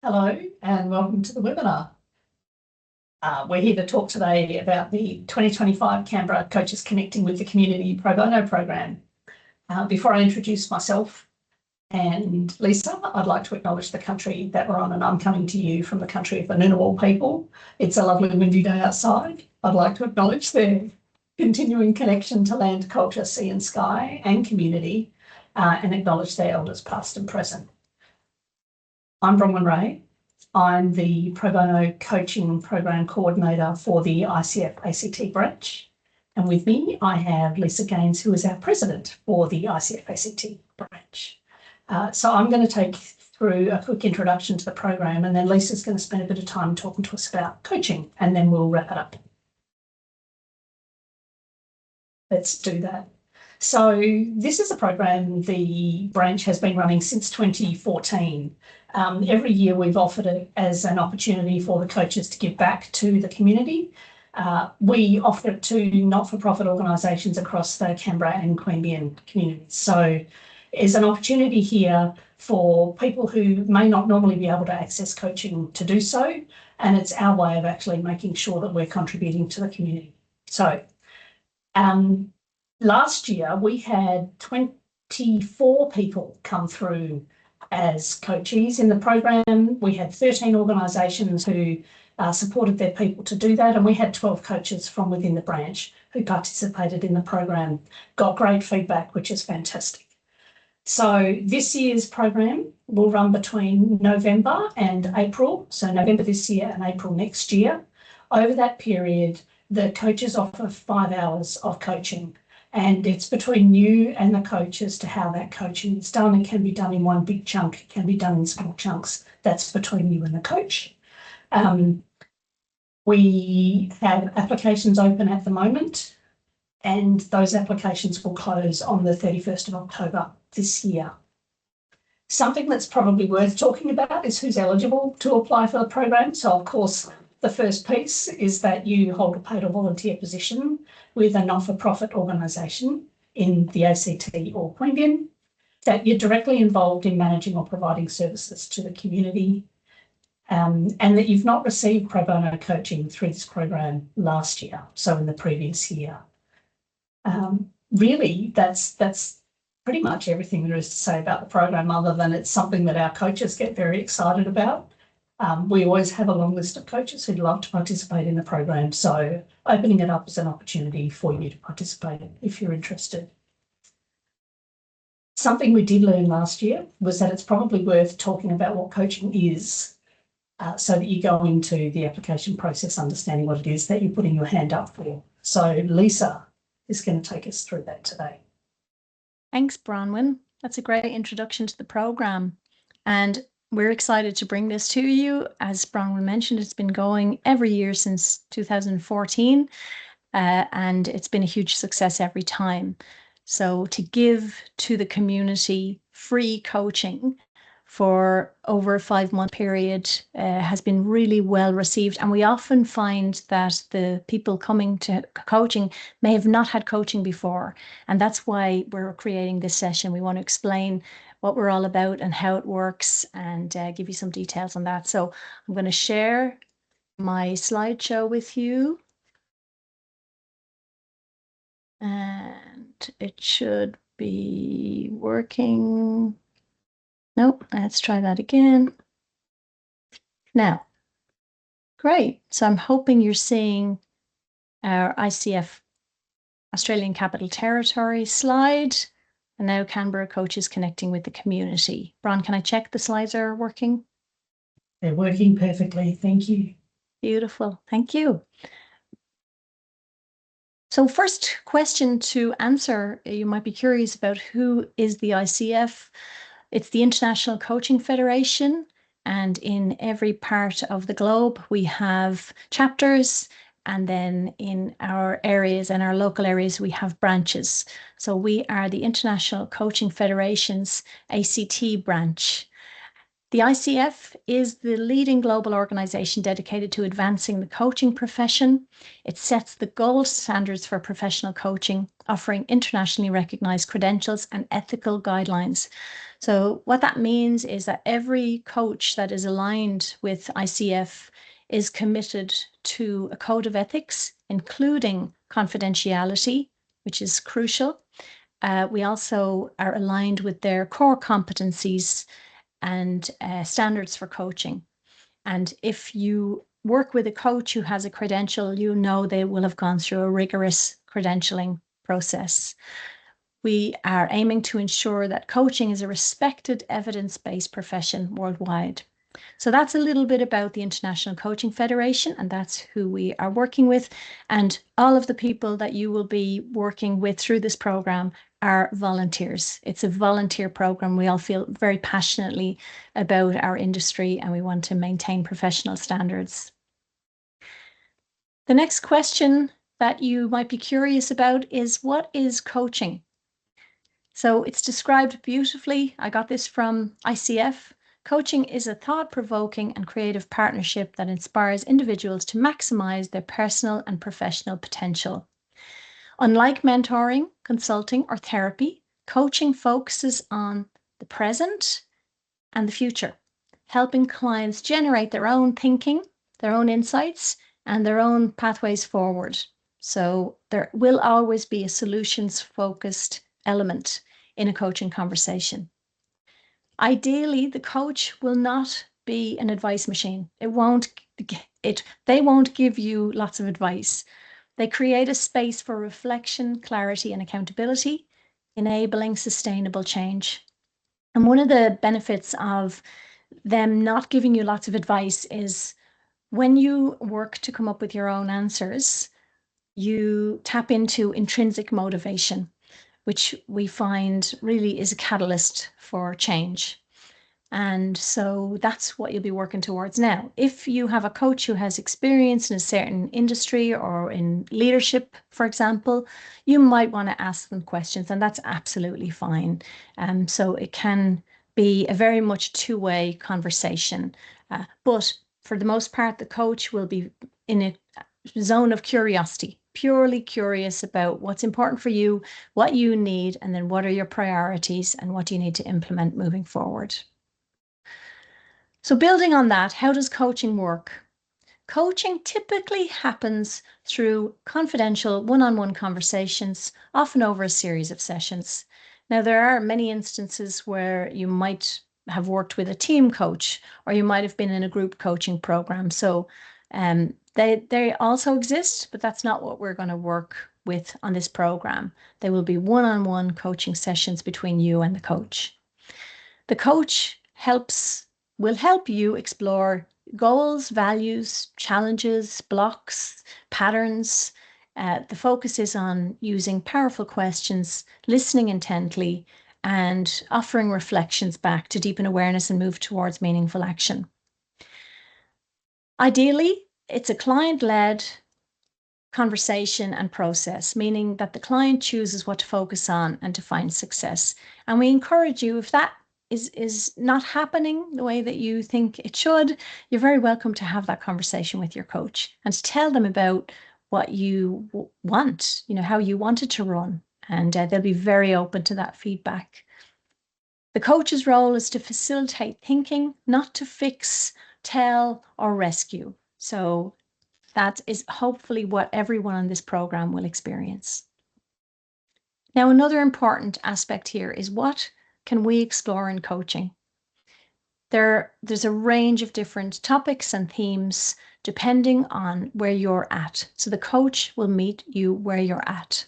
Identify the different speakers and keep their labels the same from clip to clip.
Speaker 1: Hello and welcome to the webinar. We're here to talk today about the 2025 Canberra Coaches Connecting with the Community Pro Bono program. Before I introduce myself and Lisa, I'd like to acknowledge the country that we're on, and I'm coming to you from the country of the Ngunnawal people. It's a lovely windy day outside. I'd like to acknowledge their continuing connection to land, culture, sea and sky and community, and acknowledge their elders past and present. I'm Bronwyn Ray. I'm the Pro Bono Coaching Program Coordinator for the ICF ACT branch. And with me, I have Lisa Gaines, who is our President for the ICF ACT branch. So I'm going to take through a quick introduction to the program, and then Lisa's going to spend a bit of time talking to us about coaching, and then we'll wrap it up. Let's do that. So this is a program the branch has been running since 2014. Every year we've offered it as an opportunity for the coaches to give back to the community. We offer it to not-for-profit organisations across the Canberra and Queanbeyan communities. So there's an opportunity here for people who may not normally be able to access coaching to do so, and it's our way of actually making sure that we're contributing to the community. So last year, we had 24 people come through as coachees in the program. We had 13 organisations who supported their people to do that, and we had 12 coaches from within the branch who participated in the program. Got great feedback, which is fantastic. So this year's program will run between November and April, so November this year and April next year. Over that period, the coaches offer 5 hours of coaching. And it's between you and the coaches to how that coaching is done. It can be done in one big chunk, it can be done in small chunks. That's between you and the coach. We have applications open at the moment, and those applications will close on the 31st of October this year. Something that's probably worth talking about is who's eligible to apply for the program. So, of course, the first piece is that you hold a paid or volunteer position with a not-for-profit organisation in the ACT or Queanbeyan, that you're directly involved in managing or providing services to the community, and that you've not received pro bono coaching through this program last year, so in the previous year. Really, that's pretty much everything there is to say about the program, other than it's something that our coaches get very excited about. We always have a long list of coaches who'd love to participate in the program, so opening it up is an opportunity for you to participate if you're interested. Something we did learn last year was that it's probably worth talking about what coaching is, so that you go into the application process understanding what it is that you're putting your hand up for. So Lisa is going to take us through that today.
Speaker 2: Thanks, Bronwyn. That's a great introduction to the program, and we're excited to bring this to you. As Bronwyn mentioned, it's been going every year since 2014, and it's been a huge success every time. So to give to the community free coaching for over a 5-month period has been really well received. And we often find that the people coming to coaching may have not had coaching before. And that's why we're creating this session. We want to explain what we're all about and how it works, and give you some details on that. So I'm going to share my slideshow with you. And it should be working. Nope, let's try that again. Now, great. So I'm hoping you're seeing our ICF Australian Capital Territory slide. And now Canberra Coaches Connecting with the Community. Bron, can I check the slides are working?
Speaker 1: They're working perfectly, thank you.
Speaker 2: Beautiful, thank you. So first question to answer, you might be curious about who is the ICF. It's the International Coaching Federation, and in every part of the globe we have chapters, and then in our areas and our local areas we have branches. So we are the International Coaching Federation's ACT branch. The ICF is the leading global organization dedicated to advancing the coaching profession. It sets the gold standards for professional coaching, offering internationally recognized credentials and ethical guidelines. So what that means is that every coach that is aligned with ICF is committed to a code of ethics, including confidentiality, which is crucial. We also are aligned with their core competencies and standards for coaching. And if you work with a coach who has a credential, you know they will have gone through a rigorous credentialing process. We are aiming to ensure that coaching is a respected evidence-based profession worldwide. So that's a little bit about the International Coaching Federation, and that's who we are working with. And all of the people that you will be working with through this program are volunteers. It's a volunteer program. We all feel very passionately about our industry and we want to maintain professional standards. The next question that you might be curious about is, what is coaching? So it's described beautifully. I got this from ICF. Coaching is a thought-provoking and creative partnership that inspires individuals to maximize their personal and professional potential. Unlike mentoring, consulting, or therapy, coaching focuses on the present and the future, helping clients generate their own thinking, their own insights, and their own pathways forward. So there will always be a solutions-focused element in a coaching conversation. Ideally, the coach will not be an advice machine. They won't give you lots of advice. They create a space for reflection, clarity, and accountability, enabling sustainable change. And one of the benefits of them not giving you lots of advice is when you work to come up with your own answers, you tap into intrinsic motivation, which we find really is a catalyst for change. And so that's what you'll be working towards now. If you have a coach who has experience in a certain industry or in leadership, for example, you might want to ask them questions, and that's absolutely fine. So it can be a very much two-way conversation. But for the most part, the coach will be in a zone of curiosity, purely curious about what's important for you, what you need, and then what are your priorities and what do you need to implement moving forward. So building on that, how does coaching work? Coaching typically happens through confidential one-on-one conversations, often over a series of sessions. Now, there are many instances where you might have worked with a team coach, or you might have been in a group coaching program. So they also exist, but that's not what we're going to work with on this program. There will be one-on-one coaching sessions between you and the coach. The coach will help you explore goals, values, challenges, blocks, patterns. The focus is on using powerful questions, listening intently, and offering reflections back to deepen awareness and move towards meaningful action. Ideally, it's a client-led conversation and process, meaning that the client chooses what to focus on and to find success. And we encourage you, if that is not happening the way that you think it should, you're very welcome to have that conversation with your coach and to tell them about what you want, how you want it to run. And they'll be very open to that feedback. The coach's role is to facilitate thinking, not to fix, tell, or rescue. So that is hopefully what everyone on this program will experience. Now, another important aspect here is, what can we explore in coaching? There's a range of different topics and themes depending on where you're at. So the coach will meet you where you're at.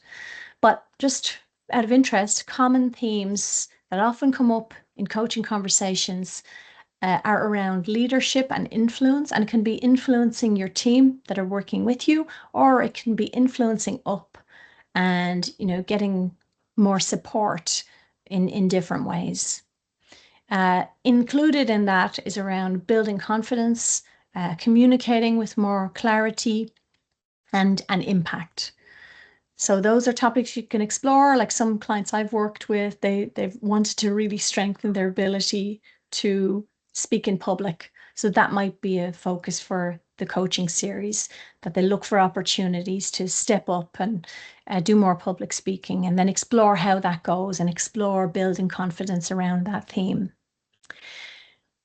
Speaker 2: But just out of interest, common themes that often come up in coaching conversations are around leadership and influence, and it can be influencing your team that are working with you, or it can be influencing up and getting more support in different ways. Included in that is around building confidence, communicating with more clarity and impact. So those are topics you can explore. Like some clients I've worked with, they've wanted to really strengthen their ability to speak in public. So that might be a focus for the coaching series, that they look for opportunities to step up and do more public speaking, and then explore how that goes and explore building confidence around that theme.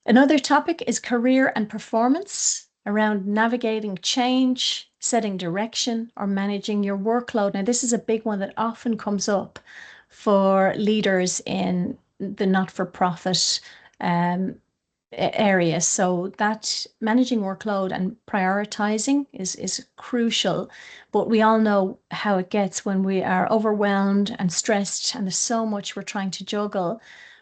Speaker 2: Another topic is career and performance, around navigating change, setting direction, or managing your workload. Now, this is a big one that often comes up for leaders in the not-for-profit area. So that managing workload and prioritizing is crucial. But we all know how it gets when we are overwhelmed and stressed and there's so much we're trying to juggle.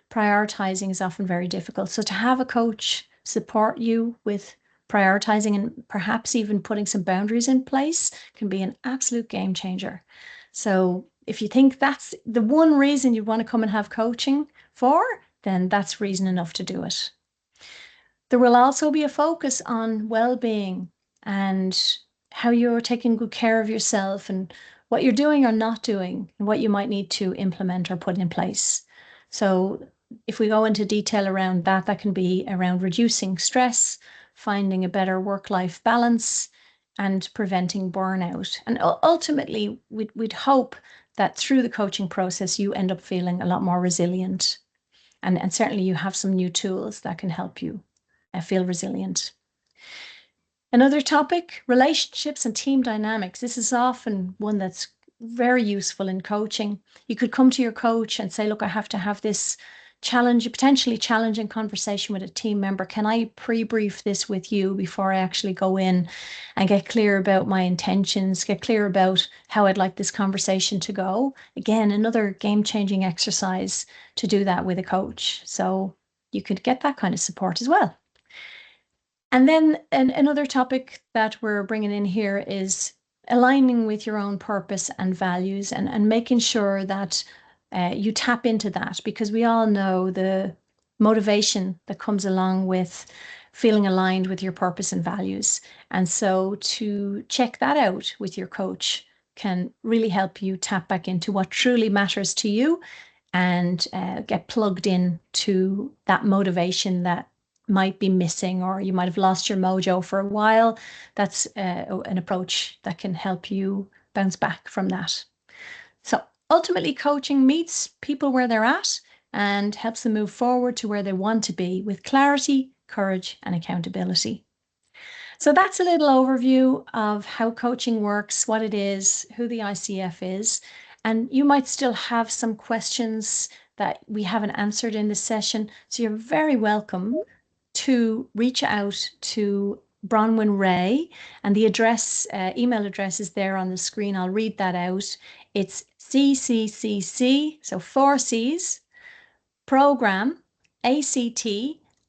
Speaker 2: Prioritizing is often very difficult. So to have a coach support you with prioritizing and perhaps even putting some boundaries in place can be an absolute game changer. So if you think that's the one reason you want to come and have coaching for, then that's reason enough to do it. There will also be a focus on well-being and how you're taking good care of yourself and what you're doing or not doing and what you might need to implement or put in place. So if we go into detail around that, that can be around reducing stress, finding a better work-life balance, and preventing burnout. And ultimately, we'd hope that through the coaching process, you end up feeling a lot more resilient. And certainly you have some new tools that can help you feel resilient. Another topic, relationships and team dynamics. This is often one that's very useful in coaching. You could come to your coach and say, look, I have to have this potentially challenging conversation with a team member. Can I pre-brief this with you before I actually go in and get clear about my intentions, get clear about how I'd like this conversation to go? Again, another game-changing exercise to do that with a coach. So you could get that kind of support as well. And then another topic that we're bringing in here is aligning with your own purpose and values and making sure that you tap into that, because we all know the motivation that comes along with feeling aligned with your purpose and values. And so to check that out with your coach can really help you tap back into what truly matters to you and get plugged in to that motivation that might be missing, or you might have lost your mojo for a while. That's an approach that can help you bounce back from that. So ultimately, coaching meets people where they're at and helps them move forward to where they want to be with clarity, courage, and accountability. So that's a little overview of how coaching works, what it is, who the ICF is. And you might still have some questions that we haven't answered in this session. So you're very welcome to reach out to Bronwyn Ray, and the email address is there on the screen. I'll read that out. It's CCCC, so 4 C's, program, ACT,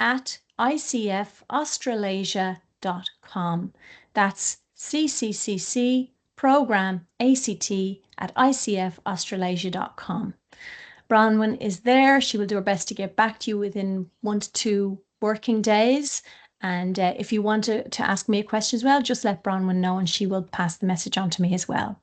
Speaker 2: at ICFaustralasia.com. That's CCCC, program, ACT, at ICFaustralasia.com. Bronwyn is there. She will do her best to get back to you within 1 to 2 working days. And if you want to ask me a question as well, just let Bronwyn know and she will pass the message on to me as well.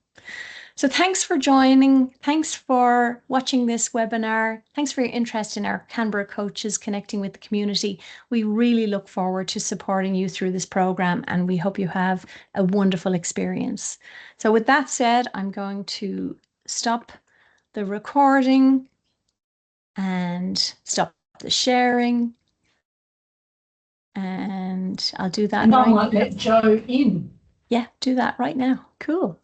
Speaker 2: So thanks for joining. Thanks for watching this webinar. Thanks for your interest in our Canberra coaches connecting with the community. We really look forward to supporting you through this program, and we hope you have a wonderful experience. So with that said, I'm going to stop the recording and stop the sharing. And I'll do that.
Speaker 1: And I might let Joe in.
Speaker 2: Yeah, do that right now. Cool.